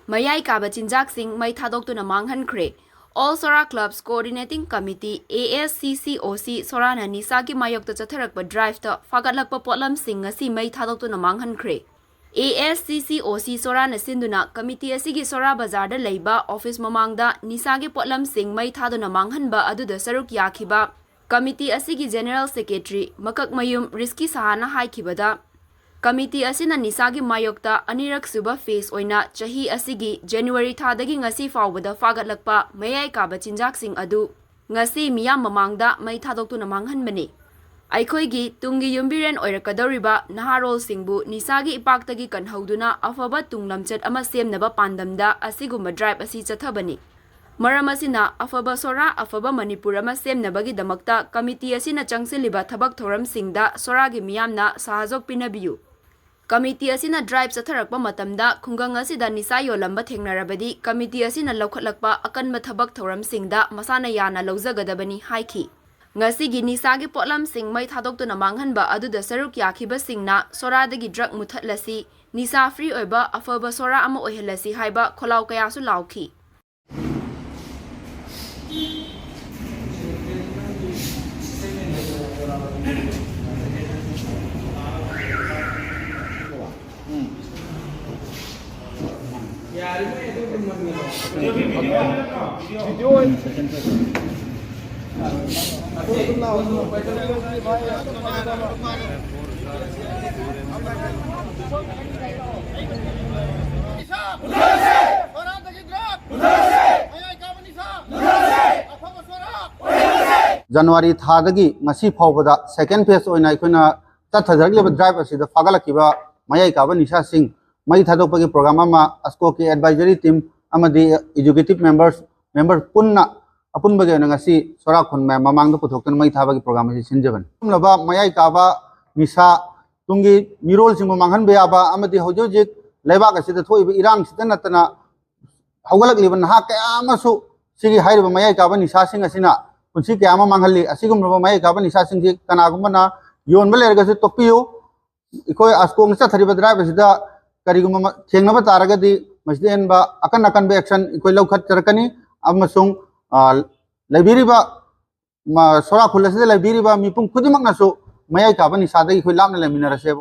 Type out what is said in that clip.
Mayai Kaba Chinjak Mei thadoktuna Manghankhre. All Sora Clubs Coordinating Committee ASCCOC Sorana Nisagi Mayokta Chatharakpa Drive to Fagatlakpa Potlam Sing ngasi Mei thadoktuna Manghankhre. ASCCOC Sorana Sinduna Committee asigi Sora Bazar da leiba Office Mamangda Nisagi Potlam Sing Mei thaduna Manghanba aduda saruk yakhiba. Committee asigi General Secretary Makak Mayum Risky Sahana haikibada. Committee asina Nisagi Mayokta Anirak Suba Phase Oina Chahi asigi January thadagi ngasi fawbada fagatlakpa Mayai Kaba Chinjak adu ngasi miyam mamangda Mei thadoktuna manghanbani. Aikhoigi tungi yumbiren oirakadoriba naharol singbu Nisagi ipaktagi kanhauduna afaba tunglamchat ama semnaba pandamda asiguma drive asi chathabani. Maram asina afaba Sora afaba Manipur ama semnabagi damakta committee asina changsiliba thabak thoram singda Soragi miyamna sahajok pinabiyu. Committee asina drive chatharakpa matamda khungang asida nisa yolamba thengnarabadi committee asina laukhatlakpa akanba thabak thoram singda masana yana lawjagadabani haiki. Ngasigi nisagi potlam sing Mei thadoktuna manghanba aduda saruk yakhiba singna Soradagi drug muthatlasi nisa free oiba afaba Sora ama oihelasi haiba kholaw kayasu lawki. January thadagi ngasi phawbada second phase oina ikhoina tathajarliba drive asida fagalakiba Mayai Kaba Nisha Singh Mei thadokpagi program ama ASCO ki advisory team amadi executive members punna apunbagi ngasi Sora khunma mamangda puthoktan Mei thabagi program asi sinjaban laba Mayai Kaba Nisha tungi mirol singbu manghanbe aba amadi hojojik leibak asida thoiba irang sitanatana hawgalakliba naha kaya amasu sigi hairiba Mayai Kaba Nisha Singh asina kunci kaya manghali asigum raba Mayai Kaba Nisha Singh ji kanagumana yon balergasi topiyu ikoi ASCO ngsa thariba drive asida kariguma thengnaba taragadi masden ba akan be action ikoi laukhat charakani amasung laibiriba Sora khullasida laibiriba mipung khudimak nasu Mayai Kaba Nisha dagi ikoi lamna leminarase